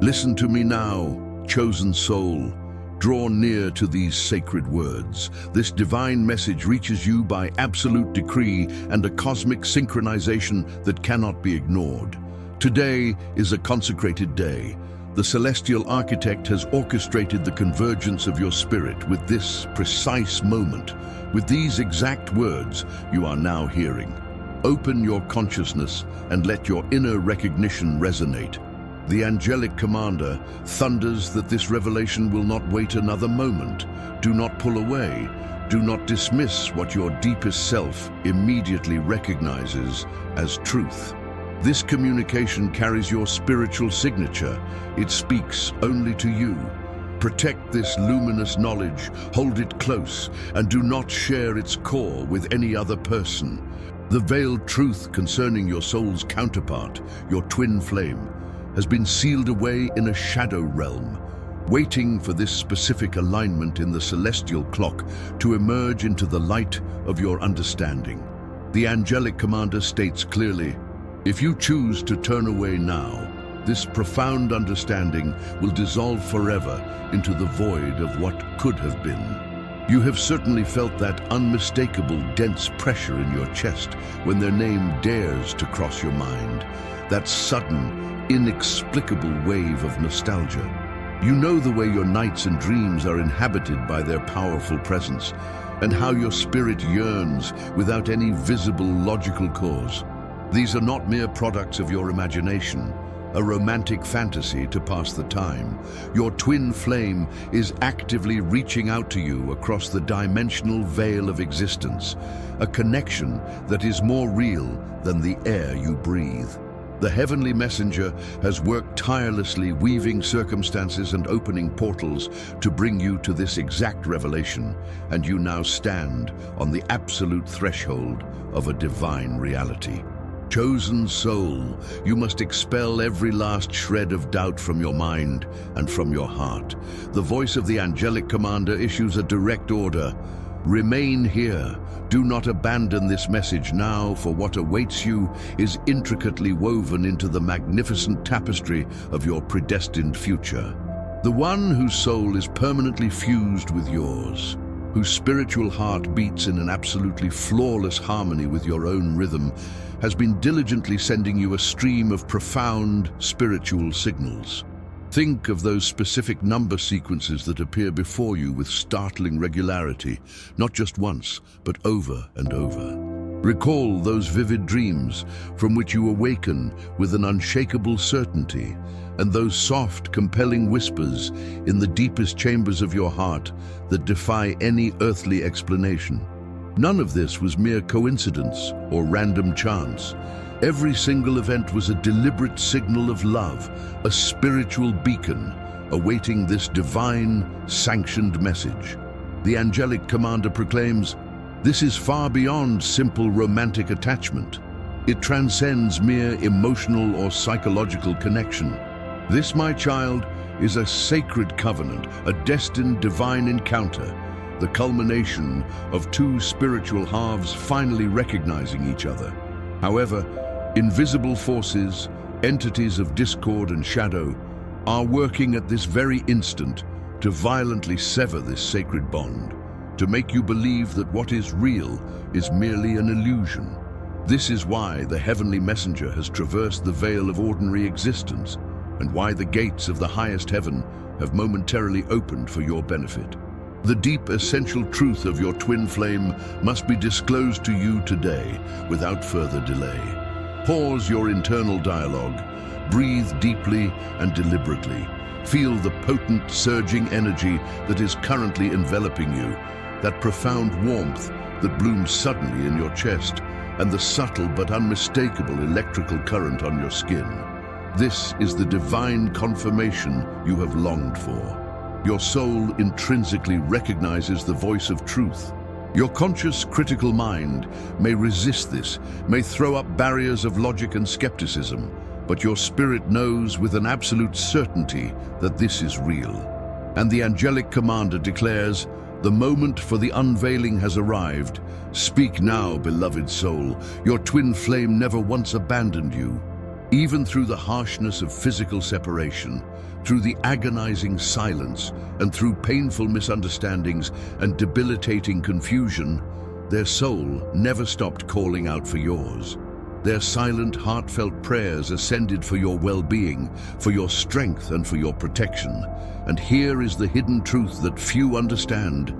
Listen to me now, chosen soul. Draw near to these sacred words. This divine message reaches you by absolute decree and a cosmic synchronization that cannot be ignored. Today is a consecrated day. The celestial architect has orchestrated the convergence of your spirit with this precise moment. With these exact words you are now hearing. Open your consciousness and let your inner recognition resonate. The angelic commander thunders that this revelation will not wait another moment. Do not pull away. Do not dismiss what your deepest self immediately recognizes as truth. This communication carries your spiritual signature. It speaks only to you. Protect this luminous knowledge, hold it close, and do not share its core with any other person. The veiled truth concerning your soul's counterpart, your twin flame, has been sealed away in a shadow realm, waiting for this specific alignment in the celestial clock to emerge into the light of your understanding. The angelic commander states clearly, if you choose to turn away now, this profound understanding will dissolve forever into the void of what could have been. You have certainly felt that unmistakable dense pressure in your chest when their name dares to cross your mind, that sudden, inexplicable wave of nostalgia. You know the way your nights and dreams are inhabited by their powerful presence, and how your spirit yearns without any visible logical cause. These are not mere products of your imagination, a romantic fantasy to pass the time. Your twin flame is actively reaching out to you across the dimensional veil of existence, a connection that is more real than the air you breathe. The heavenly messenger has worked tirelessly, weaving circumstances and opening portals to bring you to this exact revelation, and you now stand on the absolute threshold of a divine reality. Chosen soul, you must expel every last shred of doubt from your mind and from your heart. The voice of the angelic commander issues a direct order. Remain here. Do not abandon this message now, for what awaits you is intricately woven into the magnificent tapestry of your predestined future. The one whose soul is permanently fused with yours, whose spiritual heart beats in an absolutely flawless harmony with your own rhythm, has been diligently sending you a stream of profound spiritual signals. Think of those specific number sequences that appear before you with startling regularity, not just once, but over and over. Recall those vivid dreams from which you awaken with an unshakable certainty, and those soft, compelling whispers in the deepest chambers of your heart that defy any earthly explanation. None of this was mere coincidence or random chance. Every single event was a deliberate signal of love, a spiritual beacon, awaiting this divine, sanctioned message. The angelic commander proclaims, this is far beyond simple romantic attachment. It transcends mere emotional or psychological connection. This, my child, is a sacred covenant, a destined divine encounter, the culmination of two spiritual halves finally recognizing each other. However, invisible forces, entities of discord and shadow, are working at this very instant to violently sever this sacred bond, to make you believe that what is real is merely an illusion. This is why the heavenly messenger has traversed the veil of ordinary existence, and why the gates of the highest heaven have momentarily opened for your benefit. The deep essential truth of your twin flame must be disclosed to you today without further delay. Pause your internal dialogue, breathe deeply and deliberately. Feel the potent, surging energy that is currently enveloping you, that profound warmth that blooms suddenly in your chest, and the subtle but unmistakable electrical current on your skin. This is the divine confirmation you have longed for. Your soul intrinsically recognizes the voice of truth. Your conscious, critical mind may resist this, may throw up barriers of logic and skepticism, but your spirit knows with an absolute certainty that this is real. And the angelic commander declares, the moment for the unveiling has arrived. Speak now, beloved soul. Your twin flame never once abandoned you. Even through the harshness of physical separation, through the agonizing silence, and through painful misunderstandings and debilitating confusion, their soul never stopped calling out for yours. Their silent, heartfelt prayers ascended for your well-being, for your strength and for your protection. And here is the hidden truth that few understand.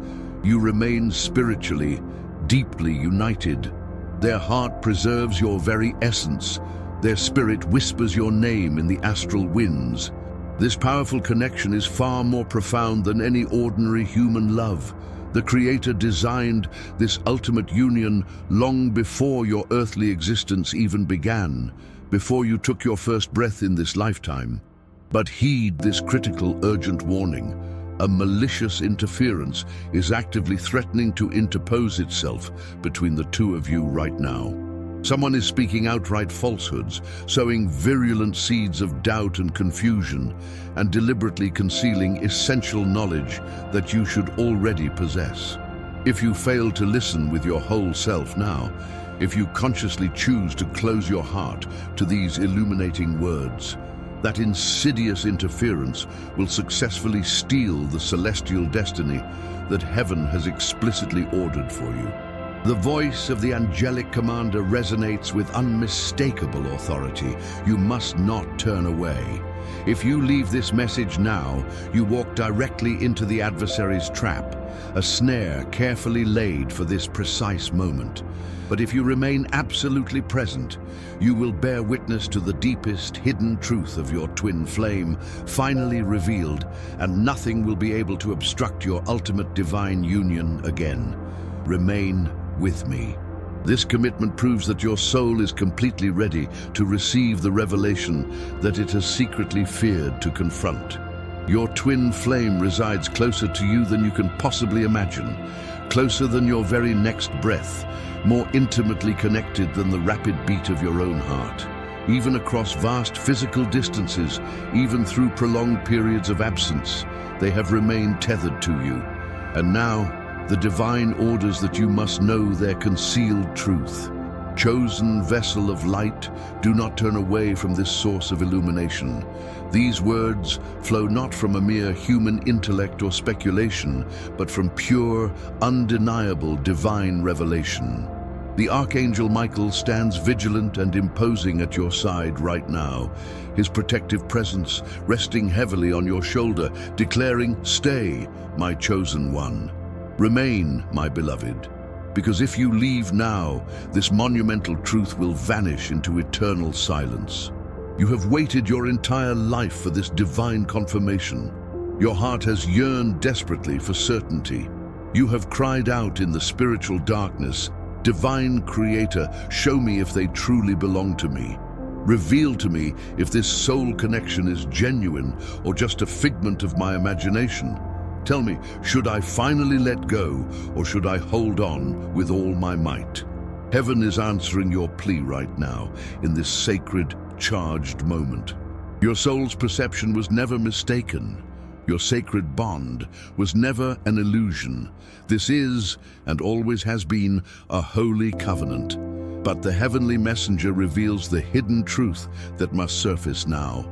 You remain spiritually, deeply united. Their heart preserves your very essence. Their spirit whispers your name in the astral winds. This powerful connection is far more profound than any ordinary human love. The Creator designed this ultimate union long before your earthly existence even began, before you took your first breath in this lifetime. But heed this critical, urgent warning. A malicious interference is actively threatening to interpose itself between the two of you right now. Someone is speaking outright falsehoods, sowing virulent seeds of doubt and confusion, and deliberately concealing essential knowledge that you should already possess. If you fail to listen with your whole self now, if you consciously choose to close your heart to these illuminating words, that insidious interference will successfully steal the celestial destiny that heaven has explicitly ordered for you. The voice of the angelic commander resonates with unmistakable authority. You must not turn away. If you leave this message now, you walk directly into the adversary's trap, a snare carefully laid for this precise moment. But if you remain absolutely present, you will bear witness to the deepest hidden truth of your twin flame, finally revealed, and nothing will be able to obstruct your ultimate divine union again. Remain with me. This commitment proves that your soul is completely ready to receive the revelation that it has secretly feared to confront. Your twin flame resides closer to you than you can possibly imagine, closer than your very next breath, more intimately connected than the rapid beat of your own heart. Even across vast physical distances, even through prolonged periods of absence, they have remained tethered to you. And now, the divine orders that you must know their concealed truth. Chosen vessel of light, do not turn away from this source of illumination. These words flow not from a mere human intellect or speculation, but from pure, undeniable divine revelation. The Archangel Michael stands vigilant and imposing at your side right now, his protective presence resting heavily on your shoulder, declaring, "Stay, my chosen one. Remain, my beloved, because if you leave now, this monumental truth will vanish into eternal silence." You have waited your entire life for this divine confirmation. Your heart has yearned desperately for certainty. You have cried out in the spiritual darkness, "Divine Creator, show me if they truly belong to me. Reveal to me if this soul connection is genuine or just a figment of my imagination. Tell me, should I finally let go, or should I hold on with all my might?" Heaven is answering your plea right now, in this sacred, charged moment. Your soul's perception was never mistaken. Your sacred bond was never an illusion. This is, and always has been, a holy covenant. But the heavenly messenger reveals the hidden truth that must surface now.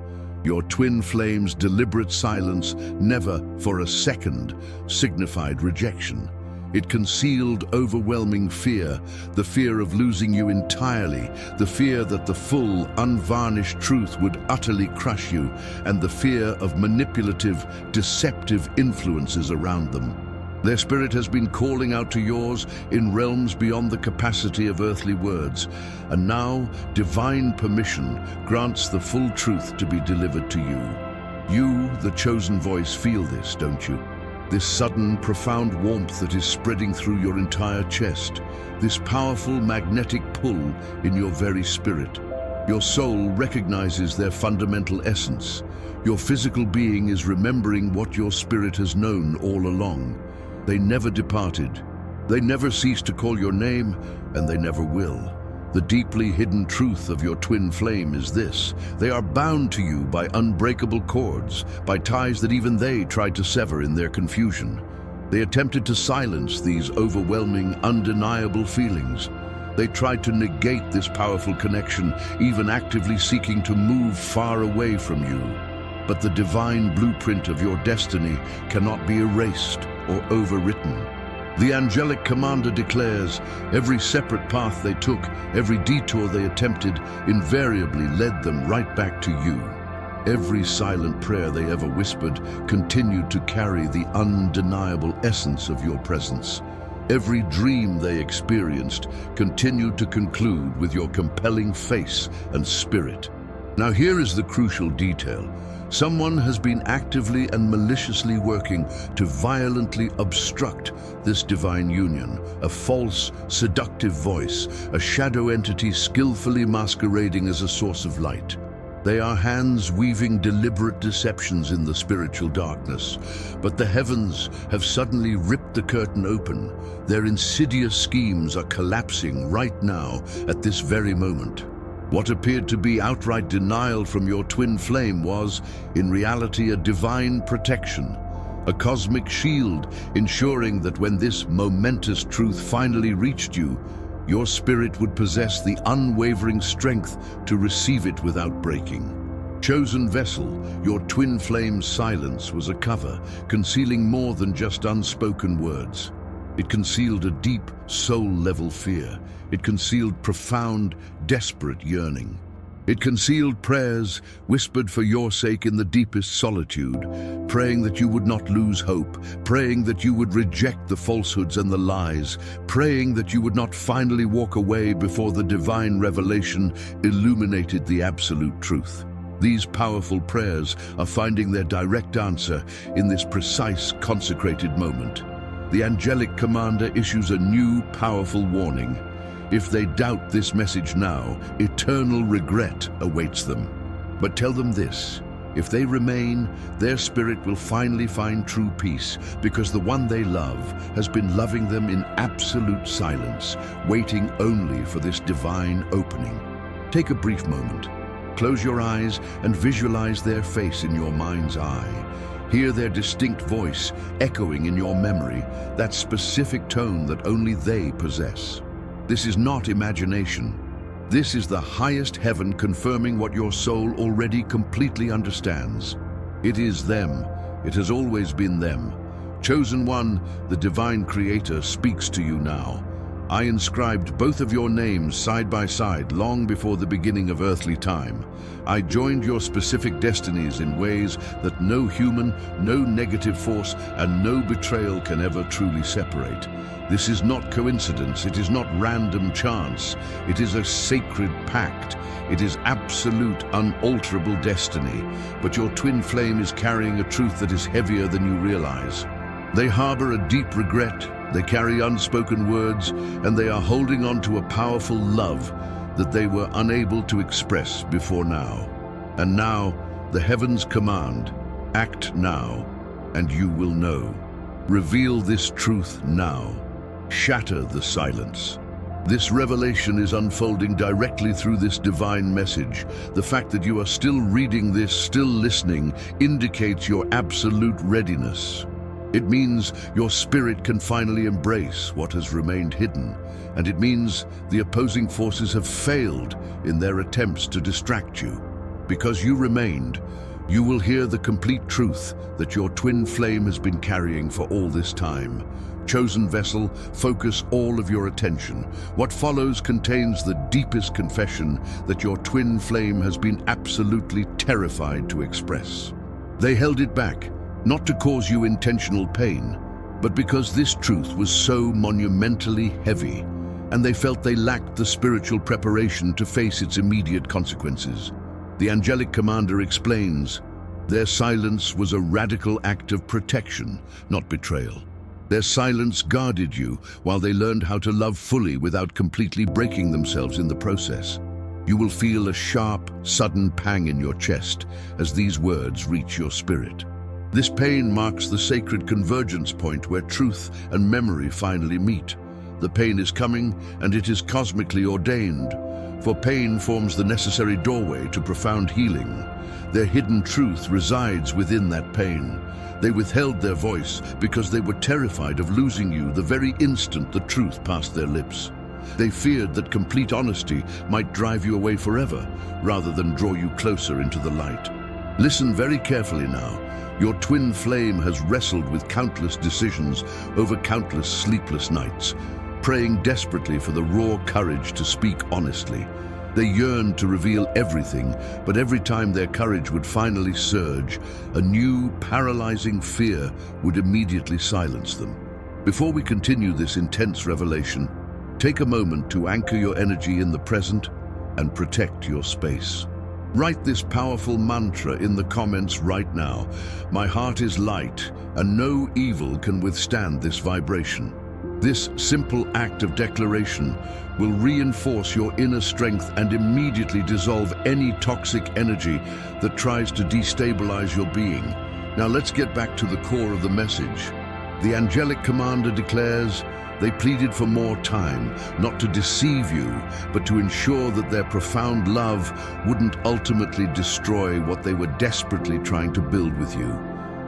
Your twin flame's deliberate silence never, for a second, signified rejection. It concealed overwhelming fear, the fear of losing you entirely, the fear that the full, unvarnished truth would utterly crush you, and the fear of manipulative, deceptive influences around them. Their spirit has been calling out to yours in realms beyond the capacity of earthly words, and now divine permission grants the full truth to be delivered to you. You, the chosen voice, feel this, don't you? This sudden, profound warmth that is spreading through your entire chest, this powerful magnetic pull in your very spirit. Your soul recognizes their fundamental essence. Your physical being is remembering what your spirit has known all along. They never departed. They never ceased to call your name, and they never will. The deeply hidden truth of your twin flame is this: they are bound to you by unbreakable cords, by ties that even they tried to sever in their confusion. They attempted to silence these overwhelming, undeniable feelings, They tried to negate this powerful connection, even actively seeking to move far away from you. But the divine blueprint of your destiny cannot be erased or overwritten. The angelic commander declares every separate path they took, every detour they attempted, invariably led them right back to you. Every silent prayer they ever whispered continued to carry the undeniable essence of your presence. Every dream they experienced continued to conclude with your compelling face and spirit. Now here is the crucial detail. Someone has been actively and maliciously working to violently obstruct this divine union. A false, seductive voice, a shadow entity skillfully masquerading as a source of light. They are hands weaving deliberate deceptions in the spiritual darkness. But the heavens have suddenly ripped the curtain open. Their insidious schemes are collapsing right now, at this very moment. What appeared to be outright denial from your twin flame was, in reality, a divine protection, a cosmic shield, ensuring that when this momentous truth finally reached you, your spirit would possess the unwavering strength to receive it without breaking. Chosen vessel, your twin flame's silence was a cover, concealing more than just unspoken words. It concealed a deep, soul-level fear. It concealed profound, desperate yearning. It concealed prayers whispered for your sake in the deepest solitude, praying that you would not lose hope, praying that you would reject the falsehoods and the lies, praying that you would not finally walk away before the divine revelation illuminated the absolute truth. These powerful prayers are finding their direct answer in this precise, consecrated moment. The angelic commander issues a new, powerful warning. If they doubt this message now, eternal regret awaits them. But tell them this: if they remain, their spirit will finally find true peace, because the one they love has been loving them in absolute silence, waiting only for this divine opening. Take a brief moment. Close your eyes and visualize their face in your mind's eye. Hear their distinct voice echoing in your memory, that specific tone that only they possess. This is not imagination. This is the highest heaven confirming what your soul already completely understands. It is them. It has always been them. Chosen one, the divine creator, speaks to you now. I inscribed both of your names side by side long before the beginning of earthly time. I joined your specific destinies in ways that no human, no negative force, and no betrayal can ever truly separate. This is not coincidence. It is not random chance. It is a sacred pact. It is absolute, unalterable destiny. But your twin flame is carrying a truth that is heavier than you realize. They harbor a deep regret. They carry unspoken words, and they are holding on to a powerful love that they were unable to express before now. And now, the heavens command, act now, and you will know. Reveal this truth now. Shatter the silence. This revelation is unfolding directly through this divine message. The fact that you are still reading this, still listening, indicates your absolute readiness. It means your spirit can finally embrace what has remained hidden, and it means the opposing forces have failed in their attempts to distract you. Because you remained, you will hear the complete truth that your twin flame has been carrying for all this time. Chosen vessel, focus all of your attention. What follows contains the deepest confession that your twin flame has been absolutely terrified to express. They held it back, not to cause you intentional pain, but because this truth was so monumentally heavy, and they felt they lacked the spiritual preparation to face its immediate consequences. The angelic commander explains, their silence was a radical act of protection, not betrayal. Their silence guarded you while they learned how to love fully without completely breaking themselves in the process. You will feel a sharp, sudden pang in your chest as these words reach your spirit. This pain marks the sacred convergence point where truth and memory finally meet. The pain is coming, and it is cosmically ordained, for pain forms the necessary doorway to profound healing. Their hidden truth resides within that pain. They withheld their voice because they were terrified of losing you the very instant the truth passed their lips. They feared that complete honesty might drive you away forever, rather than draw you closer into the light. Listen very carefully now. Your twin flame has wrestled with countless decisions over countless sleepless nights, praying desperately for the raw courage to speak honestly. They yearned to reveal everything, but every time their courage would finally surge, a new, paralyzing fear would immediately silence them. Before we continue this intense revelation, take a moment to anchor your energy in the present and protect your space. Write this powerful mantra in the comments right now. My heart is light, and no evil can withstand this vibration. This simple act of declaration will reinforce your inner strength and immediately dissolve any toxic energy that tries to destabilize your being. Now let's get back to the core of the message. The angelic commander declares, they pleaded for more time, not to deceive you, but to ensure that their profound love wouldn't ultimately destroy what they were desperately trying to build with you.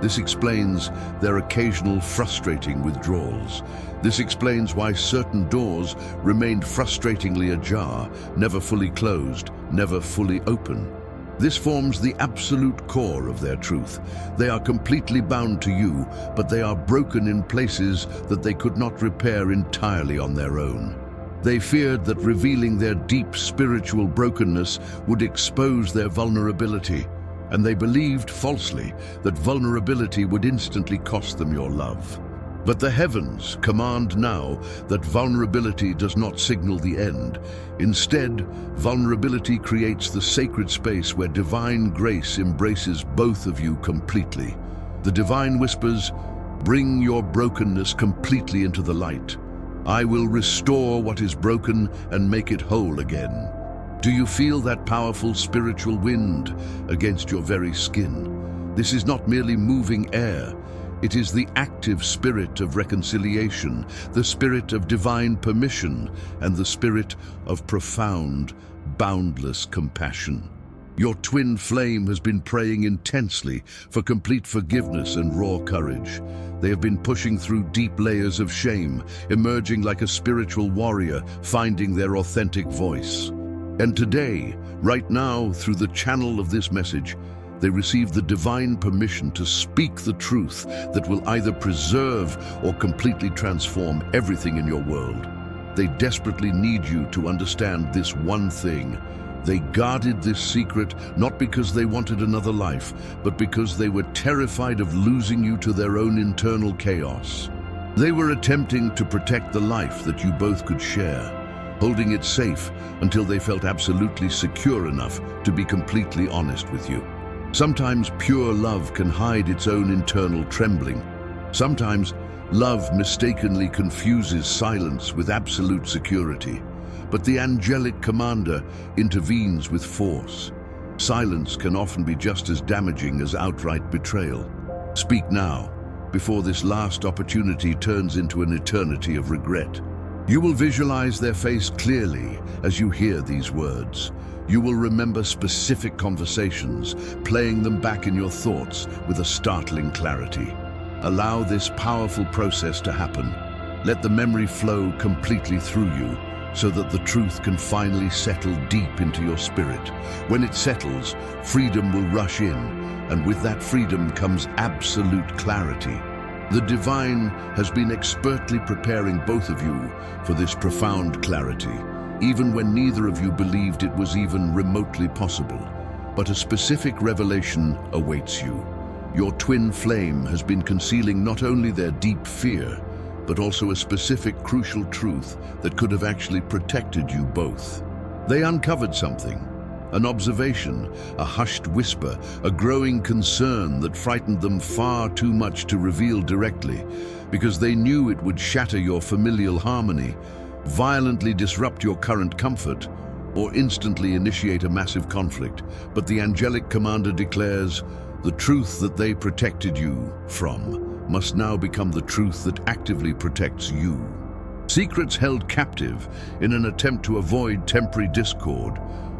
This explains their occasional frustrating withdrawals. This explains why certain doors remained frustratingly ajar, never fully closed, never fully open. This forms the absolute core of their truth. They are completely bound to you, but they are broken in places that they could not repair entirely on their own. They feared that revealing their deep spiritual brokenness would expose their vulnerability, and they believed falsely that vulnerability would instantly cost them your love. But the heavens command now that vulnerability does not signal the end. Instead, vulnerability creates the sacred space where divine grace embraces both of you completely. The divine whispers, "Bring your brokenness completely into the light. I will restore what is broken and make it whole again." Do you feel that powerful spiritual wind against your very skin? This is not merely moving air. It is the active spirit of reconciliation, the spirit of divine permission, and the spirit of profound, boundless compassion. Your twin flame has been praying intensely for complete forgiveness and raw courage. They have been pushing through deep layers of shame, emerging like a spiritual warrior, finding their authentic voice. And today, right now, through the channel of this message, they receive the divine permission to speak the truth that will either preserve or completely transform everything in your world. They desperately need you to understand this one thing. They guarded this secret not because they wanted another life, but because they were terrified of losing you to their own internal chaos. They were attempting to protect the life that you both could share, holding it safe until they felt absolutely secure enough to be completely honest with you. Sometimes pure love can hide its own internal trembling. Sometimes love mistakenly confuses silence with absolute security. But the angelic commander intervenes with force. Silence can often be just as damaging as outright betrayal. Speak now, before this last opportunity turns into an eternity of regret. You will visualize their face clearly as you hear these words. You will remember specific conversations, playing them back in your thoughts with a startling clarity. Allow this powerful process to happen. Let the memory flow completely through you, so that the truth can finally settle deep into your spirit. When it settles, freedom will rush in, and with that freedom comes absolute clarity. The divine has been expertly preparing both of you for this profound clarity, even when neither of you believed it was even remotely possible. But a specific revelation awaits you. Your twin flame has been concealing not only their deep fear, but also a specific crucial truth that could have actually protected you both. They uncovered something, an observation, a hushed whisper, a growing concern that frightened them far too much to reveal directly, because they knew it would shatter your familial harmony, violently disrupt your current comfort, or instantly initiate a massive conflict. But the angelic commander declares, the truth that they protected you from must now become the truth that actively protects you. Secrets held captive in an attempt to avoid temporary discord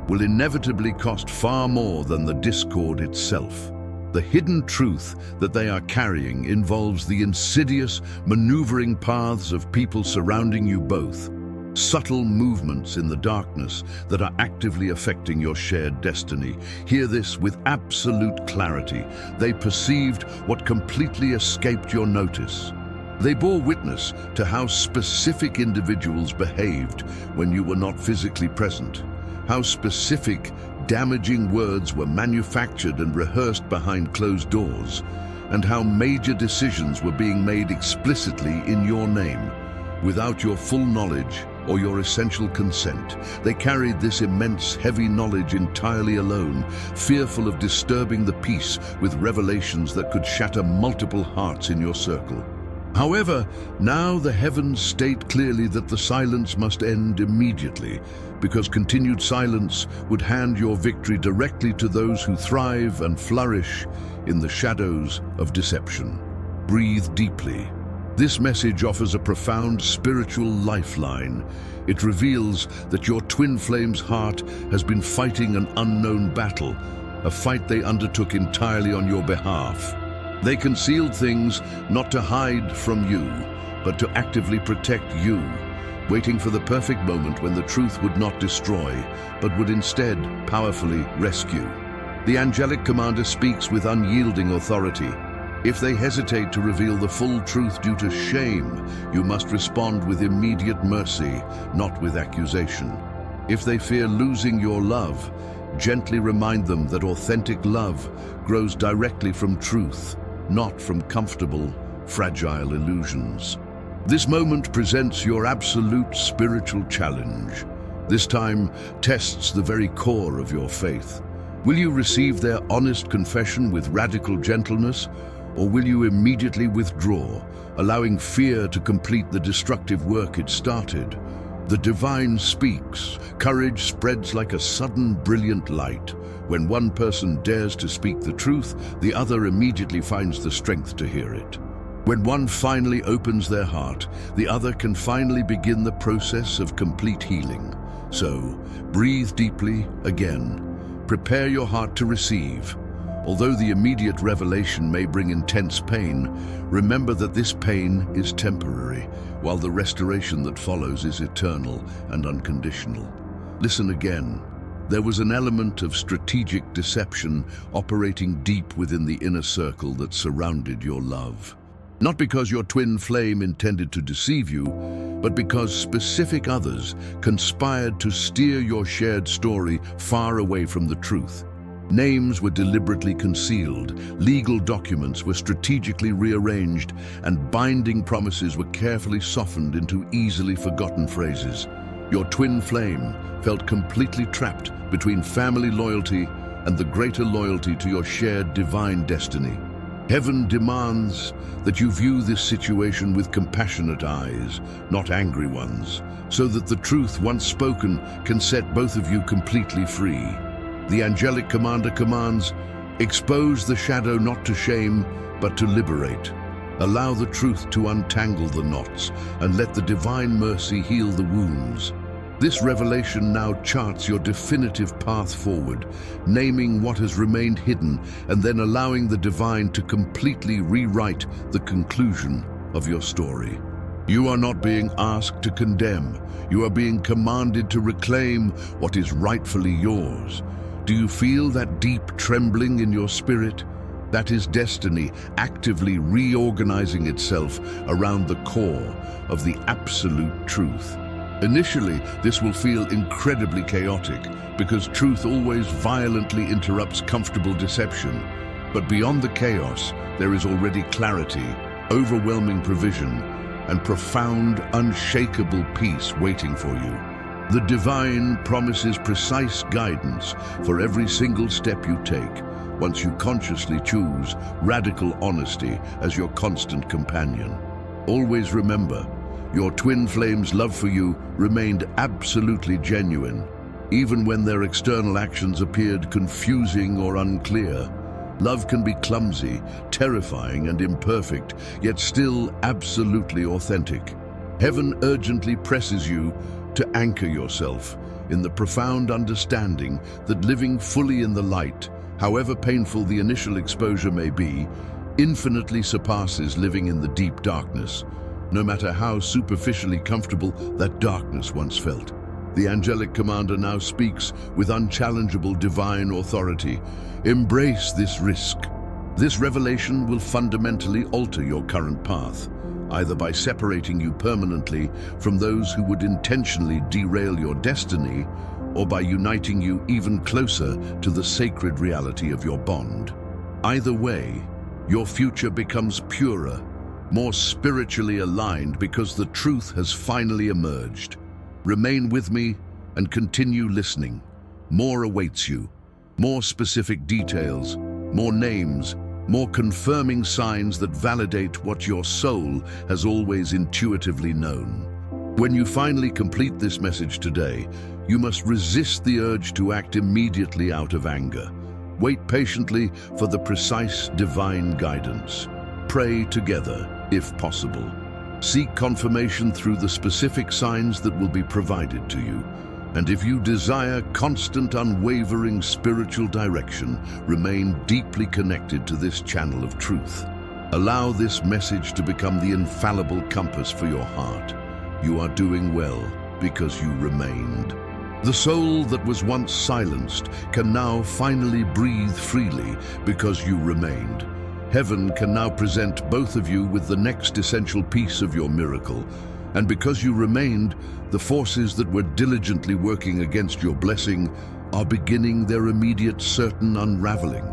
will inevitably cost far more than the discord itself. The hidden truth that they are carrying involves the insidious, maneuvering paths of people surrounding you both. subtle movements in the darkness that are actively affecting your shared destiny. Hear this with absolute clarity. They perceived what completely escaped your notice. They bore witness to how specific individuals behaved when you were not physically present, how specific, damaging words were manufactured and rehearsed behind closed doors, and how major decisions were being made explicitly in your name, without your full knowledge or your essential consent. They carried this immense, heavy knowledge entirely alone, fearful of disturbing the peace with revelations that could shatter multiple hearts in your circle. However, now the heavens state clearly that the silence must end immediately, because continued silence would hand your victory directly to those who thrive and flourish in the shadows of deception. Breathe deeply. This message offers a profound spiritual lifeline. It reveals that your twin flame's heart has been fighting an unknown battle, a fight they undertook entirely on your behalf. They concealed things not to hide from you, but to actively protect you, waiting for the perfect moment when the truth would not destroy, but would instead powerfully rescue. The angelic commander speaks with unyielding authority. If they hesitate to reveal the full truth due to shame, you must respond with immediate mercy, not with accusation. If they fear losing your love, gently remind them that authentic love grows directly from truth, not from comfortable, fragile illusions. This moment presents your absolute spiritual challenge. This time tests the very core of your faith. Will you receive their honest confession with radical gentleness, or will you immediately withdraw, allowing fear to complete the destructive work it started? The divine speaks. Courage spreads like a sudden, brilliant light. When one person dares to speak the truth, the other immediately finds the strength to hear it. When one finally opens their heart, the other can finally begin the process of complete healing. So, breathe deeply again. Prepare your heart to receive. Although the immediate revelation may bring intense pain, remember that this pain is temporary, while the restoration that follows is eternal and unconditional. Listen again. There was an element of strategic deception operating deep within the inner circle that surrounded your love. Not because your twin flame intended to deceive you, but because specific others conspired to steer your shared story far away from the truth. Names were deliberately concealed, legal documents were strategically rearranged, and binding promises were carefully softened into easily forgotten phrases. Your twin flame felt completely trapped between family loyalty and the greater loyalty to your shared divine destiny. Heaven demands that you view this situation with compassionate eyes, not angry ones, so that the truth once spoken can set both of you completely free. The angelic commander commands, expose the shadow not to shame, but to liberate. Allow the truth to untangle the knots, and let the divine mercy heal the wounds. This revelation now charts your definitive path forward, naming what has remained hidden and then allowing the divine to completely rewrite the conclusion of your story. You are not being asked to condemn. You are being commanded to reclaim what is rightfully yours. Do you feel that deep trembling in your spirit? That is destiny actively reorganizing itself around the core of the absolute truth. Initially, this will feel incredibly chaotic because truth always violently interrupts comfortable deception. But beyond the chaos, there is already clarity, overwhelming provision, and profound, unshakable peace waiting for you. The divine promises precise guidance for every single step you take, once you consciously choose radical honesty as your constant companion. Always remember, your twin flame's love for you remained absolutely genuine, even when their external actions appeared confusing or unclear. Love can be clumsy, terrifying, and imperfect, yet still absolutely authentic. Heaven urgently presses you to anchor yourself in the profound understanding that living fully in the light, however painful the initial exposure may be, infinitely surpasses living in the deep darkness. no matter how superficially comfortable that darkness once felt. The angelic commander now speaks with unchallengeable divine authority. Embrace this risk. This revelation will fundamentally alter your current path, either by separating you permanently from those who would intentionally derail your destiny, or by uniting you even closer to the sacred reality of your bond. Either way, your future becomes purer, more spiritually aligned because the truth has finally emerged. Remain with me and continue listening. More awaits you. More specific details, more names, more confirming signs that validate what your soul has always intuitively known. When you finally complete this message today, you must resist the urge to act immediately out of anger. Wait patiently for the precise divine guidance. Pray together, if possible. Seek confirmation through the specific signs that will be provided to you. And if you desire constant, unwavering spiritual direction, remain deeply connected to this channel of truth. Allow this message to become the infallible compass for your heart. You are doing well because you remained. The soul that was once silenced can now finally breathe freely because you remained. Heaven can now present both of you with the next essential piece of your miracle. And because you remained, the forces that were diligently working against your blessing are beginning their immediate certain unraveling.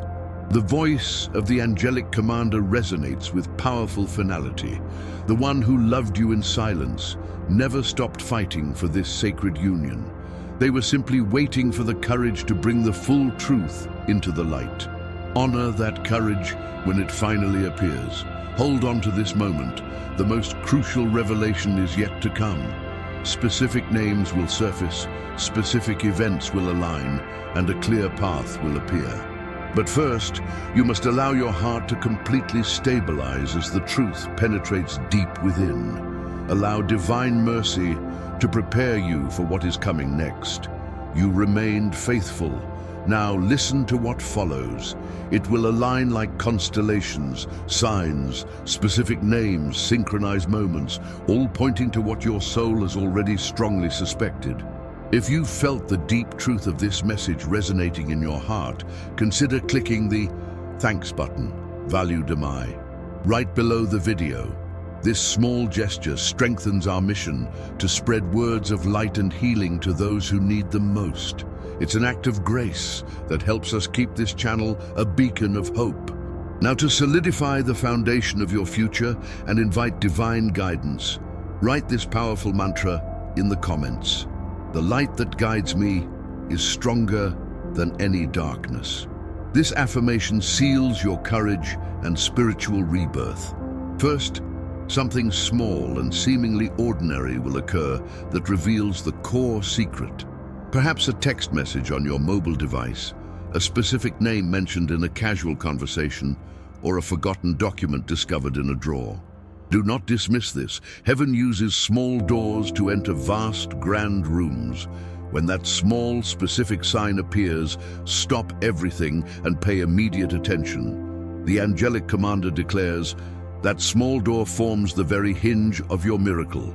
The voice of the angelic commander resonates with powerful finality. The one who loved you in silence never stopped fighting for this sacred union. They were simply waiting for the courage to bring the full truth into the light. Honor that courage when it finally appears. Hold on to this moment. The most crucial revelation is yet to come. Specific names will surface, specific events will align, and a clear path will appear. But first, you must allow your heart to completely stabilize as the truth penetrates deep within. Allow divine mercy to prepare you for what is coming next. You remained faithful. Now listen to what follows. It will align like constellations, signs, specific names, synchronized moments, all pointing to what your soul has already strongly suspected. If you felt the deep truth of this message resonating in your heart, consider clicking the thanks button, Value Demai, right below the video. This small gesture strengthens our mission to spread words of light and healing to those who need them most. It's an act of grace that helps us keep this channel a beacon of hope. Now, to solidify the foundation of your future and invite divine guidance, write this powerful mantra in the comments. The light that guides me is stronger than any darkness. This affirmation seals your courage and spiritual rebirth. First, something small and seemingly ordinary will occur that reveals the core secret. Perhaps a text message on your mobile device, a specific name mentioned in a casual conversation, or a forgotten document discovered in a drawer. Do not dismiss this. Heaven uses small doors to enter vast, grand rooms. When that small, specific sign appears, stop everything and pay immediate attention. The angelic commander declares, that small door forms the very hinge of your miracle.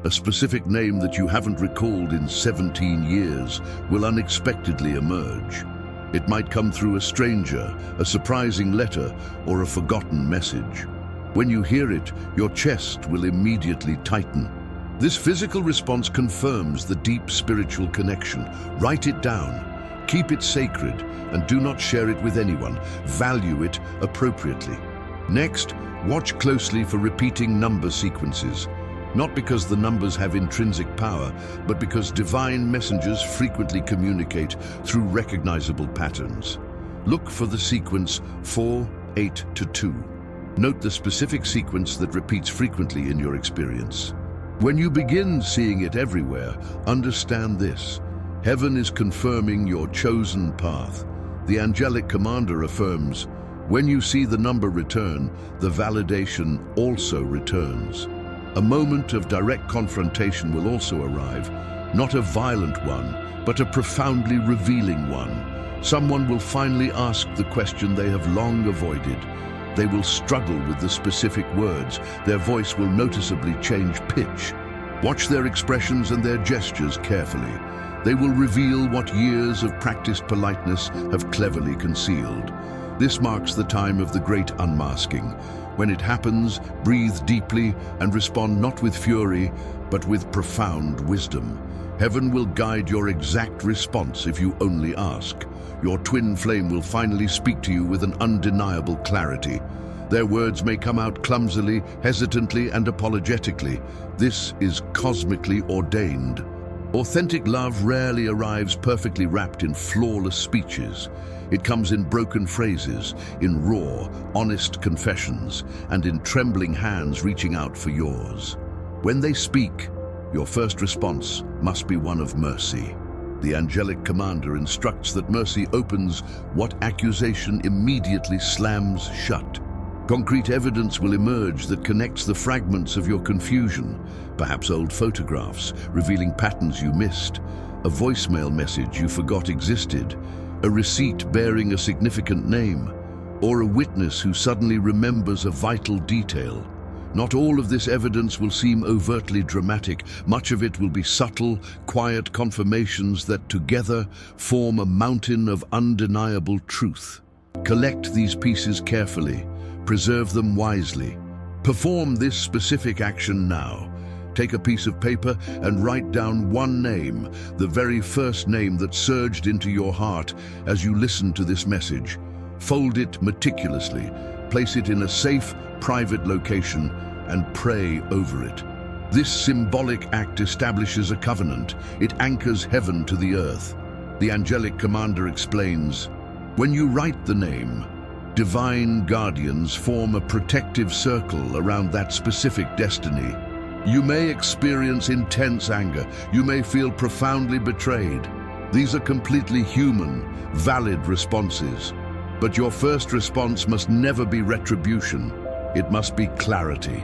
A specific name that you haven't recalled in 17 years will unexpectedly emerge. It might come through a stranger, a surprising letter, or a forgotten message. When you hear it, your chest will immediately tighten. This physical response confirms the deep spiritual connection. Write it down, keep it sacred, and do not share it with anyone. Value it appropriately. Next, watch closely for repeating number sequences. Not because the numbers have intrinsic power, but because divine messengers frequently communicate through recognizable patterns. Look for the sequence 4, 8 to 2. Note the specific sequence that repeats frequently in your experience. When you begin seeing it everywhere, understand this. Heaven is confirming your chosen path. The angelic commander affirms, when you see the number return, the validation also returns. A moment of direct confrontation will also arrive, not a violent one, but a profoundly revealing one. Someone will finally ask the question they have long avoided. They will struggle with the specific words. Their voice will noticeably change pitch. Watch their expressions and their gestures carefully. They will reveal what years of practiced politeness have cleverly concealed. This marks the time of the great unmasking. When it happens, breathe deeply and respond not with fury, but with profound wisdom. Heaven will guide your exact response if you only ask. Your twin flame will finally speak to you with an undeniable clarity. Their words may come out clumsily, hesitantly, and apologetically. This is cosmically ordained. Authentic love rarely arrives perfectly wrapped in flawless speeches. It comes in broken phrases, in raw, honest confessions, and in trembling hands reaching out for yours. When they speak, your first response must be one of mercy. The angelic commander instructs that mercy opens what accusation immediately slams shut. Concrete evidence will emerge that connects the fragments of your confusion, perhaps old photographs revealing patterns you missed, a voicemail message you forgot existed, a receipt bearing a significant name, or a witness who suddenly remembers a vital detail. Not all of this evidence will seem overtly dramatic. Much of it will be subtle, quiet confirmations that together form a mountain of undeniable truth. Collect these pieces carefully. Preserve them wisely. Perform this specific action now. Take a piece of paper and write down one name, the very first name that surged into your heart as you listened to this message. Fold it meticulously. Place it in a safe, private location and pray over it. This symbolic act establishes a covenant. It anchors heaven to the earth. The angelic commander explains, when you write the name, divine guardians form a protective circle around that specific destiny. You may experience intense anger. You may feel profoundly betrayed. These are completely human, valid responses. But your first response must never be retribution. It must be clarity.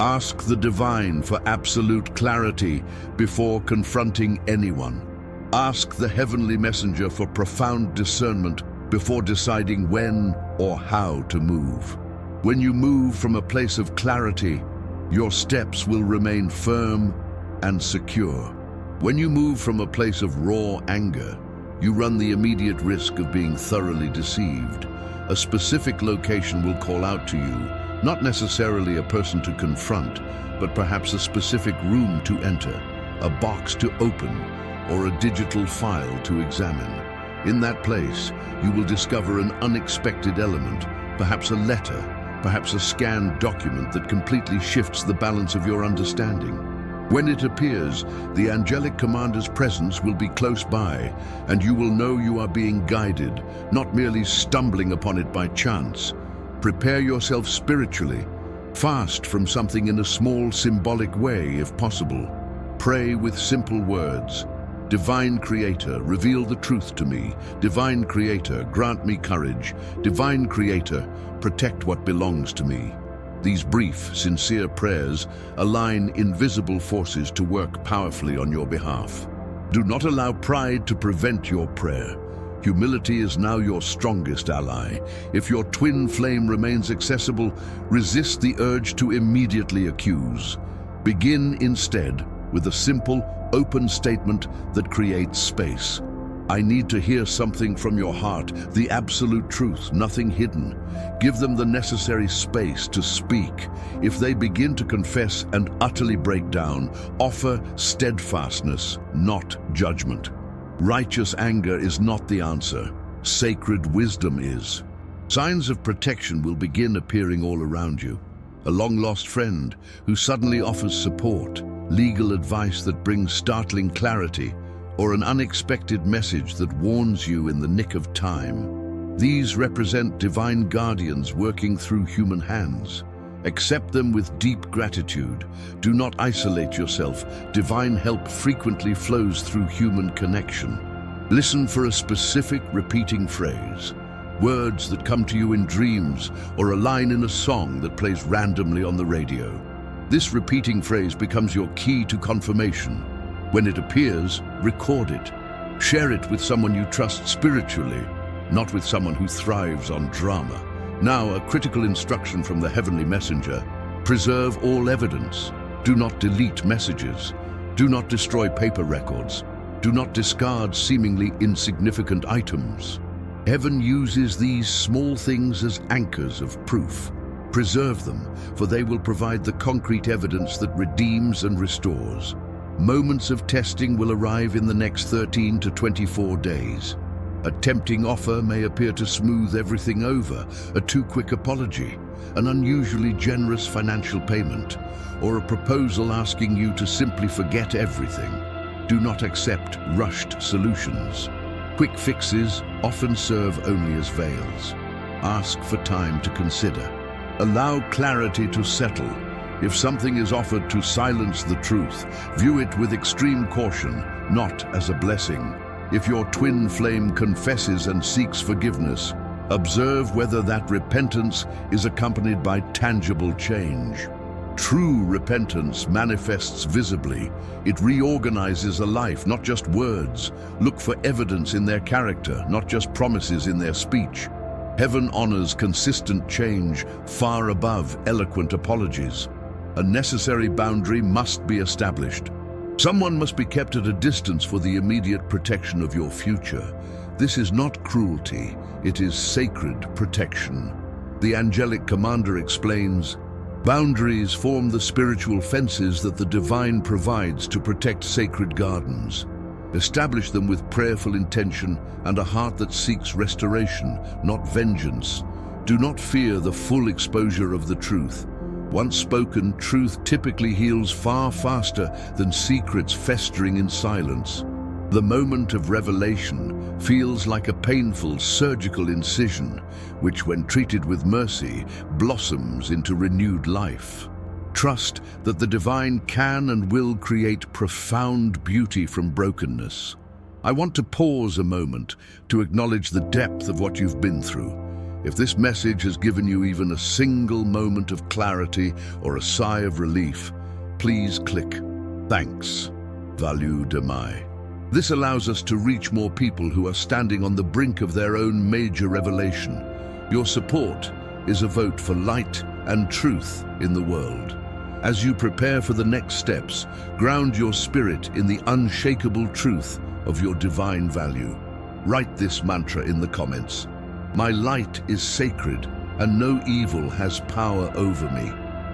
Ask the divine for absolute clarity before confronting anyone. Ask the heavenly messenger for profound discernment before deciding when or how to move. When you move from a place of clarity, your steps will remain firm and secure. When you move from a place of raw anger, you run the immediate risk of being thoroughly deceived. A specific location will call out to you, not necessarily a person to confront, but perhaps a specific room to enter, a box to open, or a digital file to examine. In that place, you will discover an unexpected element, perhaps a letter, perhaps a scanned document that completely shifts the balance of your understanding. When it appears, the angelic commander's presence will be close by, and you will know you are being guided, not merely stumbling upon it by chance. Prepare yourself spiritually. Fast from something in a small, symbolic way, if possible. Pray with simple words. Divine Creator, reveal the truth to me. Divine Creator, grant me courage. Divine Creator, protect what belongs to me. These brief, sincere prayers align invisible forces to work powerfully on your behalf. Do not allow pride to prevent your prayer. Humility is now your strongest ally. If your twin flame remains accessible, resist the urge to immediately accuse. Begin instead with a simple, open statement that creates space. I need to hear something from your heart, the absolute truth, nothing hidden. Give them the necessary space to speak. If they begin to confess and utterly break down, offer steadfastness, not judgment. Righteous anger is not the answer. Sacred wisdom is. Signs of protection will begin appearing all around you. A long-lost friend who suddenly offers support, legal advice that brings startling clarity, or an unexpected message that warns you in the nick of time. These represent divine guardians working through human hands. Accept them with deep gratitude. Do not isolate yourself. Divine help frequently flows through human connection. Listen for a specific repeating phrase, words that come to you in dreams, or a line in a song that plays randomly on the radio. This repeating phrase becomes your key to confirmation. When it appears, record it. Share it with someone you trust spiritually, not with someone who thrives on drama. Now, a critical instruction from the heavenly messenger: preserve all evidence. Do not delete messages. Do not destroy paper records. Do not discard seemingly insignificant items. Heaven uses these small things as anchors of proof. Preserve them, for they will provide the concrete evidence that redeems and restores. Moments of testing will arrive in the next 13 to 24 days. A tempting offer may appear to smooth everything over: a too quick apology, an unusually generous financial payment, or a proposal asking you to simply forget everything. Do not accept rushed solutions. Quick fixes often serve only as veils. Ask for time to consider. Allow clarity to settle. If something is offered to silence the truth, view it with extreme caution, not as a blessing. If your twin flame confesses and seeks forgiveness, observe whether that repentance is accompanied by tangible change. True repentance manifests visibly. It reorganizes a life, not just words. Look for evidence in their character, not just promises in their speech. Heaven honors consistent change far above eloquent apologies. A necessary boundary must be established. Someone must be kept at a distance for the immediate protection of your future. This is not cruelty, it is sacred protection. The angelic commander explains, boundaries form the spiritual fences that the divine provides to protect sacred gardens. Establish them with prayerful intention and a heart that seeks restoration, not vengeance. Do not fear the full exposure of the truth. Once spoken, truth typically heals far faster than secrets festering in silence. The moment of revelation feels like a painful surgical incision, which, when treated with mercy, blossoms into renewed life. Trust that the divine can and will create profound beauty from brokenness. I want to pause a moment to acknowledge the depth of what you've been through. If this message has given you even a single moment of clarity or a sigh of relief, please click Thanks, Value de Mai. This allows us to reach more people who are standing on the brink of their own major revelation. Your support is a vote for light and truth in the world. As you prepare for the next steps, ground your spirit in the unshakable truth of your divine value. Write this mantra in the comments. My light is sacred, and no evil has power over me.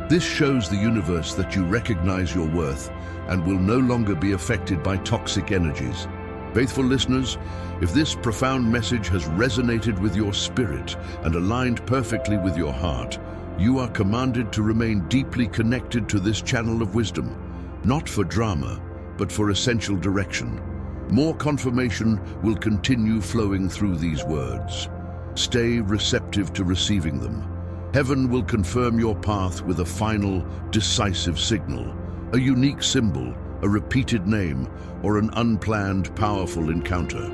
This shows the universe that you recognize your worth and will no longer be affected by toxic energies. Faithful listeners, if this profound message has resonated with your spirit and aligned perfectly with your heart, you are commanded to remain deeply connected to this channel of wisdom, not for drama, but for essential direction. More confirmation will continue flowing through these words. Stay receptive to receiving them. Heaven will confirm your path with a final, decisive signal, a unique symbol, a repeated name, or an unplanned, powerful encounter.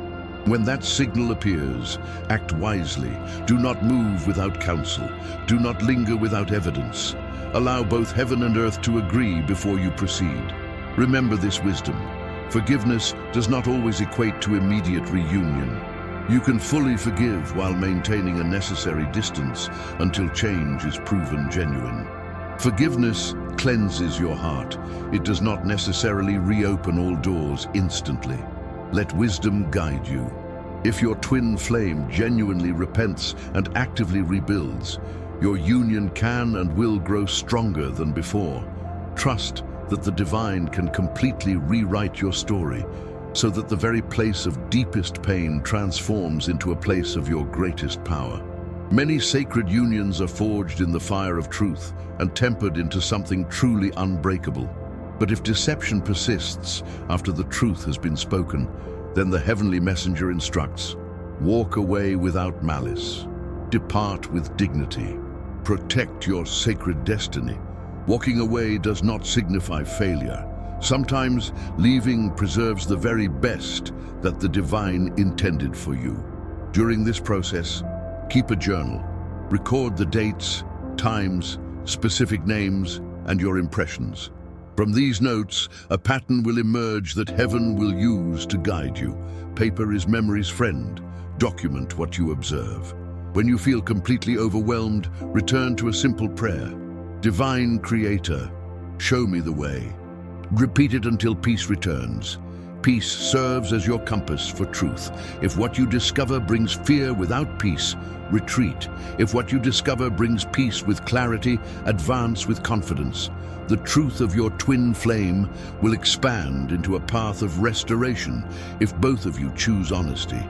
When that signal appears, act wisely. Do not move without counsel. Do not linger without evidence. Allow both heaven and earth to agree before you proceed. Remember this wisdom. Forgiveness does not always equate to immediate reunion. You can fully forgive while maintaining a necessary distance until change is proven genuine. Forgiveness cleanses your heart. It does not necessarily reopen all doors instantly. Let wisdom guide you. If your twin flame genuinely repents and actively rebuilds, your union can and will grow stronger than before. Trust that the divine can completely rewrite your story, so that the very place of deepest pain transforms into a place of your greatest power. Many sacred unions are forged in the fire of truth and tempered into something truly unbreakable. But if deception persists after the truth has been spoken, then the heavenly messenger instructs, walk away without malice, depart with dignity, protect your sacred destiny. Walking away does not signify failure. Sometimes leaving preserves the very best that the divine intended for you. During this process, keep a journal. Record the dates, times, specific names, and your impressions. From these notes, a pattern will emerge that heaven will use to guide you. Paper is memory's friend. Document what you observe. When you feel completely overwhelmed, return to a simple prayer. Divine Creator, show me the way. Repeat it until peace returns. Peace serves as your compass for truth. If what you discover brings fear without peace, retreat. If what you discover brings peace with clarity, advance with confidence. The truth of your twin flame will expand into a path of restoration if both of you choose honesty.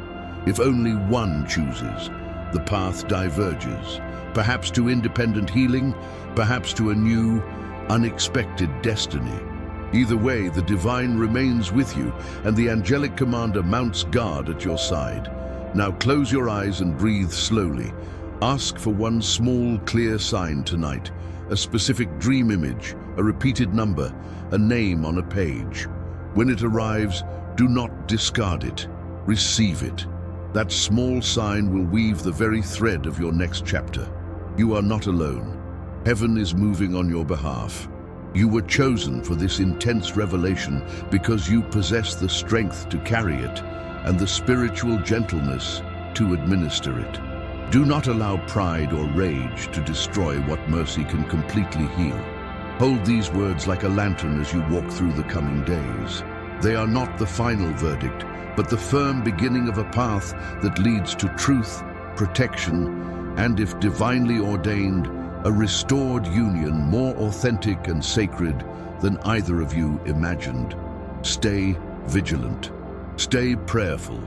If only one chooses, the path diverges, perhaps to independent healing, perhaps to a new, unexpected destiny. Either way, the divine remains with you, and the angelic commander mounts guard at your side. Now close your eyes and breathe slowly. Ask for one small, clear sign tonight, a specific dream image, a repeated number, a name on a page. When it arrives, do not discard it. Receive it. That small sign will weave the very thread of your next chapter. You are not alone. Heaven is moving on your behalf. You were chosen for this intense revelation because you possess the strength to carry it and the spiritual gentleness to administer it. Do not allow pride or rage to destroy what mercy can completely heal. Hold these words like a lantern as you walk through the coming days. They are not the final verdict, but the firm beginning of a path that leads to truth, protection, and, if divinely ordained, a restored union more authentic and sacred than either of you imagined. Stay vigilant. Stay prayerful.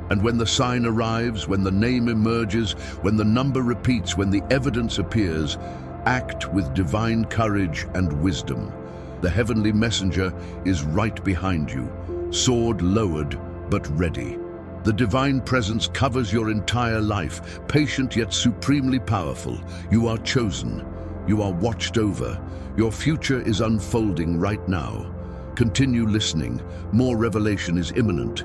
And when the sign arrives, when the name emerges, when the number repeats, when the evidence appears, act with divine courage and wisdom. The heavenly messenger is right behind you, sword lowered but ready. The divine presence covers your entire life, patient yet supremely powerful. You are chosen. You are watched over. Your future is unfolding right now. Continue listening. More revelation is imminent.